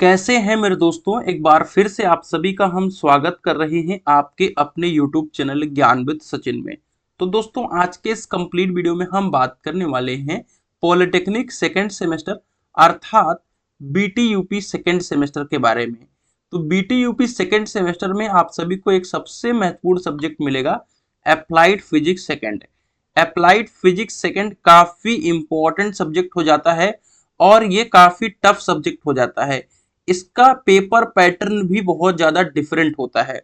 कैसे हैं मेरे दोस्तों। एक बार फिर से आप सभी का हम स्वागत कर रहे हैं आपके अपने YouTube चैनल ज्ञान विद सचिन में। तो दोस्तों आज के इस कंप्लीट वीडियो में हम बात करने वाले हैं पॉलिटेक्निक सेकेंड सेमेस्टर अर्थात BTUP सेकेंड सेमेस्टर के बारे में। तो BTUP सेकेंड सेमेस्टर में आप सभी को एक सबसे महत्वपूर्ण सब्जेक्ट मिलेगा, applied physics second. Applied physics second काफी इंपॉर्टेंट सब्जेक्ट हो जाता है और ये काफी टफ सब्जेक्ट हो जाता है। इसका पेपर पैटर्न भी बहुत ज्यादा डिफरेंट होता है।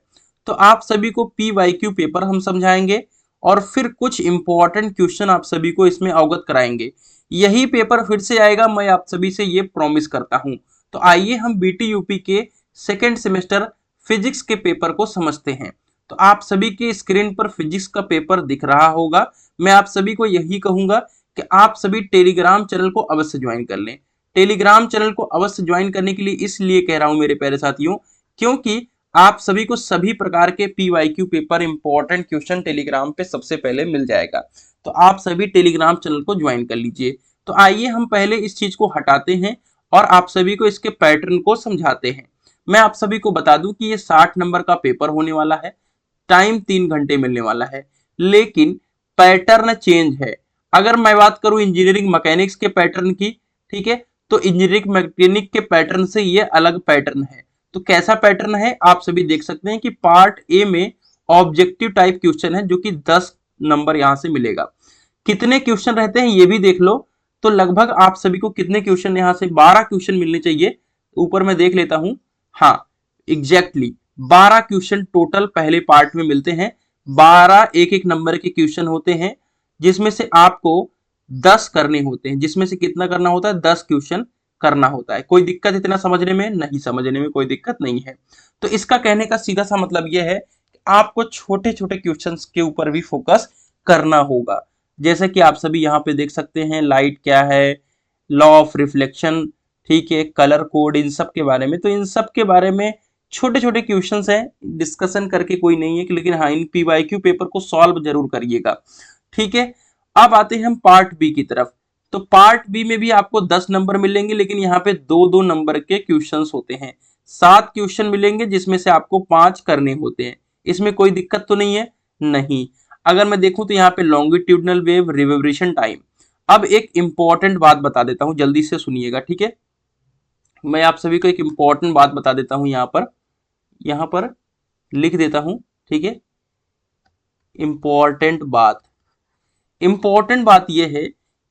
तो आप सभी को PYQ पेपर हम समझाएंगे और फिर कुछ इंपॉर्टेंट क्वेश्चन आप सभी को इसमें अवगत कराएंगे। यही पेपर फिर से आएगा, मैं आप सभी से ये प्रॉमिस करता हूं। तो आइए हम BTUP के सेकेंड सेमेस्टर फिजिक्स के पेपर को समझते हैं। तो आप सभी के स्क्रीन पर फिजिक्स का पेपर दिख रहा होगा। मैं आप सभी को यही कहूंगा कि आप सभी टेलीग्राम चैनल को अवश्य ज्वाइन कर लें। टेलीग्राम चैनल को अवश्य ज्वाइन करने के लिए इसलिए कह रहा हूं मेरे प्यारे साथियों, क्योंकि आप सभी को सभी प्रकार के PYQ paper important question Telegram पे सबसे पहले मिल जाएगा। तो आप सभी टेलीग्राम चैनल को ज्वाइन कर लीजिए। तो आइए हम पहले इस चीज को हटाते हैं और आप सभी को इसके पैटर्न को समझाते हैं। मैं आप सभी को बता दूं कि ये 60 नंबर का पेपर होने वाला है, टाइम 3 घंटे मिलने वाला है, लेकिन पैटर्न चेंज है। अगर मैं बात करूं इंजीनियरिंग मैकेनिक्स के पैटर्न की, ठीक है, तो इंजीनियरिंग मैकेनिक के पैटर्न से ये अलग पैटर्न है। तो कैसा पैटर्न है आप सभी देख सकते हैं कि पार्ट ए में ऑब्जेक्टिव टाइप क्वेश्चन है जो कि 10 नंबर यहां से मिलेगा। कितने क्वेश्चन रहते हैं ये भी देख लो। तो लगभग आप सभी को कितने क्वेश्चन यहां से 12 क्वेश्चन मिलने चाहिए। ऊपर मैं देख लेता हूं, हाँ एग्जैक्टली 12 क्वेश्चन टोटल पहले पार्ट में मिलते हैं। 12 एक एक नंबर के क्वेश्चन होते हैं जिसमें से आपको 10 करने होते हैं। जिसमें से कितना करना होता है, 10 क्वेश्चन करना होता है। कोई दिक्कत इतना समझने में नहीं, समझने में कोई दिक्कत नहीं है। तो इसका कहने का सीधा सा मतलब यह है कि आपको छोटे छोटे क्वेश्चंस के ऊपर भी फोकस करना होगा। जैसे कि आप सभी यहाँ पे देख सकते हैं, लाइट क्या है, लॉ ऑफ रिफ्लेक्शन, ठीक है, कलर कोड, इन सब के बारे में। तो इन सब के बारे में छोटे छोटे क्वेश्चंस हैं, डिस्कशन करके कोई नहीं है, लेकिन हाँ इन PYQ पेपर को सॉल्व जरूर करिएगा, ठीक है। अब आते हैं हम पार्ट बी की तरफ। तो पार्ट बी में भी आपको 10 नंबर मिलेंगे, लेकिन यहाँ पे 2-2 नंबर के क्वेश्चंस होते हैं। 7 क्वेश्चन मिलेंगे जिसमें से आपको 5 करने होते हैं। इसमें कोई दिक्कत तो नहीं है, नहीं। अगर मैं देखूं तो यहाँ पे लॉन्गिट्यूडनल वेव, रिवर्बरेशन टाइम। अब एक इंपॉर्टेंट बात बता देता हूं, जल्दी से सुनिएगा, ठीक है। मैं आप सभी को एक इंपॉर्टेंट बात बता देता हूं, यहाँ पर लिख देता हूं, ठीक है। इंपॉर्टेंट बात यह है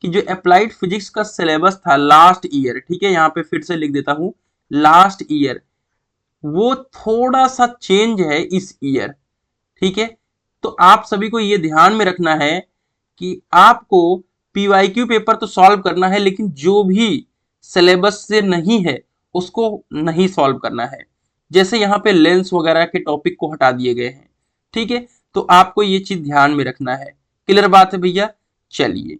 कि जो अप्लाइड फिजिक्स का सिलेबस था लास्ट ईयर, ठीक है, यहाँ पे फिर से लिख देता हूं लास्ट ईयर, वो थोड़ा सा चेंज है इस ईयर, ठीक है। तो आप सभी को ये ध्यान में रखना है कि आपको PYQ पेपर तो सॉल्व करना है, लेकिन जो भी सिलेबस से नहीं है उसको नहीं सॉल्व करना है। जैसे यहाँ पे लेंस वगैरह के टॉपिक को हटा दिए गए हैं, ठीक है। तो आपको ये चीज ध्यान में रखना है। क्लियर बात है भैया। चलिए,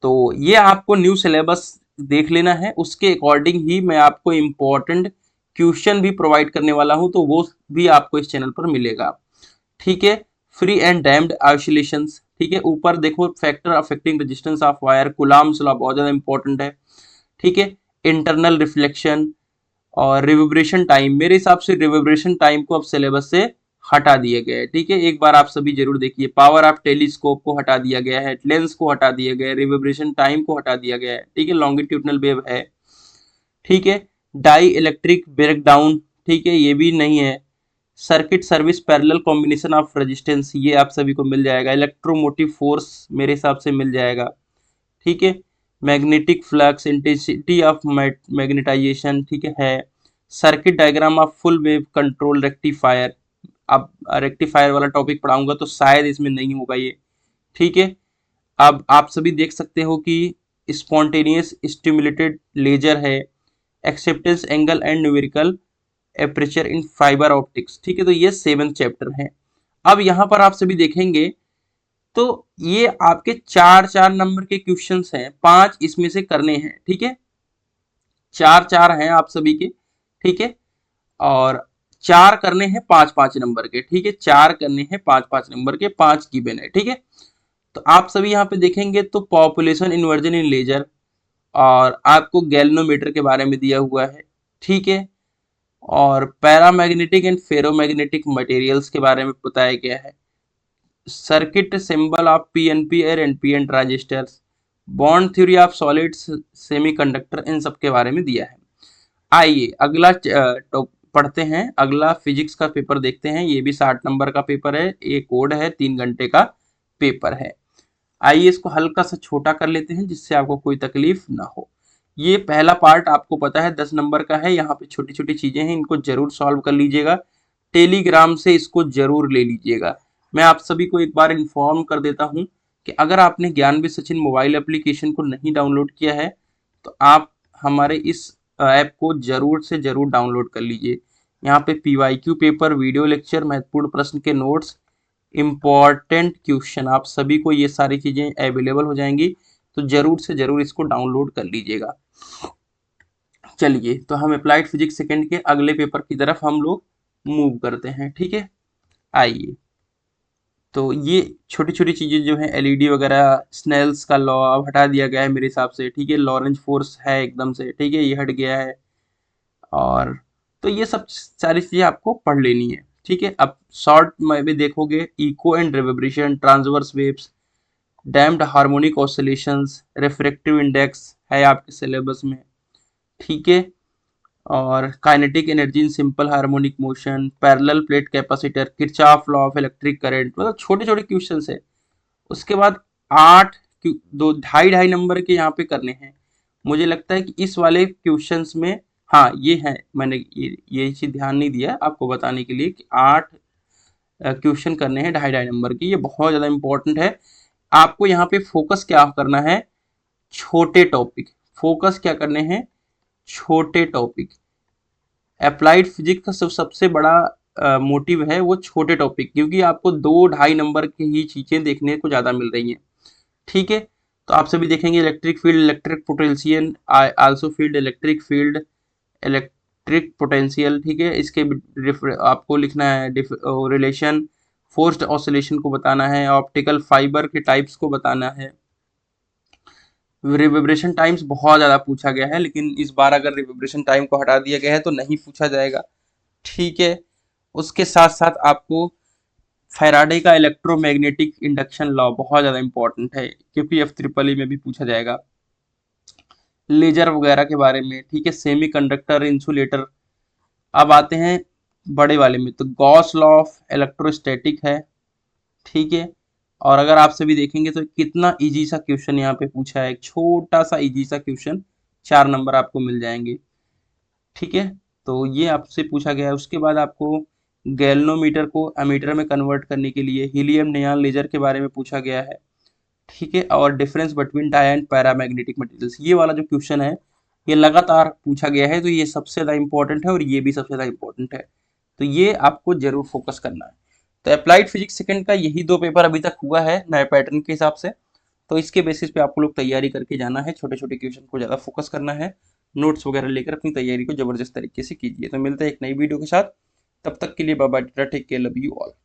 तो ये आपको न्यू सिलेबस देख लेना है, उसके अकॉर्डिंग ही मैं आपको इम्पोर्टेंट क्वेश्चन भी प्रोवाइड करने वाला हूं, तो वो भी आपको इस चैनल पर मिलेगा, ठीक है। फ्री एंड डैम्ड आइसोलेशंस, ठीक है। ऊपर देखो factor affecting resistance of wire, Coulomb's law बहुत ज्यादा इंपॉर्टेंट है, ठीक है। इंटरनल रिफ्लेक्शन और रिवर्बरेशन टाइम, मेरे हिसाब से रिवर्बरेशन टाइम को अब सिलेबस से हटा दिया गया है, ठीक है। एक बार आप सभी जरूर देखिए, पावर ऑफ टेलीस्कोप को हटा दिया गया है, लेंस को हटा दिया गया है, रिवर्बरेशन टाइम को हटा दिया गया है, ठीक है। लॉन्गिट्यूडनल वेव है, ठीक है। डाई इलेक्ट्रिक ब्रेकडाउन, ठीक है, ये भी नहीं है। Circuit service parallel combination of resistance, ये आप सभी को मिल जाएगा। इलेक्ट्रोमोटिव फोर्स मेरे हिसाब से मिल जाएगा, ठीक है। Magnetic flux, intensity of magnetization, ठीक है। Circuit diagram of full wave control rectifier, अब रेक्टिफायर वाला टॉपिक पढ़ाऊंगा तो शायद इसमें नहीं होगा ये, ठीक है। अब आप सभी देख सकते हो कि स्पॉन्टेनियस स्टिमुलेटेड लेजर है, acceptance angle and numerical aperture in fibre optics, ठीक है। तो ये 7th चैप्टर है। अब यहाँ पर आप सभी देखेंगे तो ये आपके 4-4 नंबर के क्वेश्चंस हैं, 5 इसमें से करने हैं, ठीक है। 4-4 हैं आप सभी के, ठीक है। और 4 करने हैं 5-5 नंबर के, ठीक है। 4 करने हैं 5-5 नंबर के, 5 गिवन है, ठीक है। तो आप सभी यहाँ पे देखेंगे तो पॉपुलेशन इन्वर्जन इन लेजर और आपको गैल्वेनोमीटर के बारे में दिया हुआ है, ठीक है। और पैरामैग्नेटिक एंड फेरोमैग्नेटिक मटेरियल्स के बारे में बताया गया है। सर्किट सिंबल ऑफ पीएनपी और NPN transistors, bond theory of solids, semiconductor, इन सब के बारे में दिया है। आइए अगला पढ़ते हैं, अगला फिजिक्स का पेपर देखते हैं। ये भी 60 नंबर का पेपर है, एक कोड है, 3 घंटे का पेपर है। आइए इसको हल्का सा छोटा कर लेते हैं जिससे आपको कोई तकलीफ ना हो। ये पहला पार्ट आपको पता है 10 नंबर का है, यहाँ पे छोटी छोटी चीजें हैं, इनको जरूर सॉल्व कर लीजिएगा। टेलीग्राम से इसको जरूर ले लीजिएगा। मैं आप सभी को एक बार इन्फॉर्म कर देता हूँ कि अगर आपने ज्ञानविद सचिन मोबाइल एप्लीकेशन को नहीं डाउनलोड किया है तो आप हमारे इस ऐप को जरूर से जरूर डाउनलोड कर लीजिए। यहाँ पे पीवाईक्यू पेपर, वीडियो लेक्चर, महत्वपूर्ण प्रश्न के नोट्स, इम्पॉर्टेंट क्वेश्चन, आप सभी को ये सारी चीजें अवेलेबल हो जाएंगी, तो जरूर से जरूर इसको डाउनलोड कर लीजिएगा। चलिए तो हम अप्लाइड फिजिक्स सेकंड के अगले पेपर की तरफ हम लोग मूव करते हैं, ठीक है। आइए, तो ये छोटी छोटी चीजें जो है एलईडी वगैरह, स्नेल्स का लॉ अब हटा दिया गया है मेरे हिसाब से, ठीक है। लॉरेंज फोर्स है एकदम से, ठीक है, ये हट गया है। और तो ये सब सारी चीजें आपको पढ़ लेनी है, ठीक है। अब शॉर्ट में भी देखोगे, echo and reverberation, transverse waves, damped harmonic oscillations, refractive index है आपके सिलेबस में, ठीक है। और kinetic energy in simple harmonic motion, parallel plate capacitor, Kirchhoff law of electric current, मतलब छोटे छोटे क्वेश्चन है। उसके बाद 8 दो ढाई ढाई नंबर के यहाँ पे करने हैं। मुझे लगता है कि इस वाले क्वेश्चंस में, हाँ ये है, मैंने ये चीज ध्यान नहीं दिया आपको बताने के लिए कि 8 क्वेश्चन करने हैं ढाई ढाई नंबर की, ये बहुत ज्यादा इंपॉर्टेंट है। आपको यहाँ पे फोकस क्या करना है, छोटे टॉपिक, फोकस क्या करने हैं, छोटे टॉपिक। अप्लाइड फिजिक्स का सबसे बड़ा मोटिव है वो छोटे टॉपिक, क्योंकि आपको 2-2.5 नंबर की ही चीजें देखने को ज्यादा मिल रही हैं, ठीक है। तो आप सभी देखेंगे electric field, electric potential, also field, electric field, electric potential, ठीक है। इसके आपको लिखना है रिलेशन, फोर्स्ड ऑसिलेशन को बताना है, ऑप्टिकल फाइबर के टाइप्स को बताना है। रिवर्बरेशन टाइम्स बहुत ज़्यादा पूछा गया है, लेकिन इस बार अगर रिवर्बरेशन टाइम को हटा दिया गया है तो नहीं पूछा जाएगा, ठीक है। उसके साथ साथ आपको फैराडे का इलेक्ट्रोमैग्नेटिक इंडक्शन लॉ बहुत ज़्यादा इंपॉर्टेंट है, क्योंकि F3E में भी पूछा जाएगा। लेजर वगैरह के बारे में, ठीक है, सेमी कंडक्टर, इंसुलेटर। अब आते हैं बड़े वाले में, तो गॉस लॉ ऑफ इलेक्ट्रोस्टैटिक है, ठीक है। और अगर आप सभी देखेंगे तो कितना इजी सा क्वेश्चन यहाँ पे पूछा है, एक छोटा सा इजी सा क्वेश्चन, 4 नंबर आपको मिल जाएंगे, ठीक है। तो ये आपसे पूछा गया है। उसके बाद आपको गैल्वेनोमीटर को एमीटर में कन्वर्ट करने के लिए हीलियम नियॉन लेजर के बारे में पूछा गया है, ठीक है। और difference between dia and paramagnetic materials, ये वाला जो क्वेश्चन है ये लगातार पूछा गया है, तो ये सबसे ज़्यादा इंपॉर्टेंट है और ये भी सबसे ज़्यादा इंपॉर्टेंट है, तो ये आपको जरूर फोकस करना है। तो अप्लाइड फिजिक्स सेकंड का यही 2 पेपर अभी तक हुआ है नए पैटर्न के हिसाब से, तो इसके बेसिस पे आपको लोग तैयारी करके जाना है, छोटे छोटे क्वेश्चन को ज़्यादा फोकस करना है, नोट्स वगैरह लेकर अपनी तैयारी को जबरदस्त तरीके से कीजिए। तो मिलते हैं एक नई वीडियो के साथ, तब तक के लिए bye bye, take care, love you all.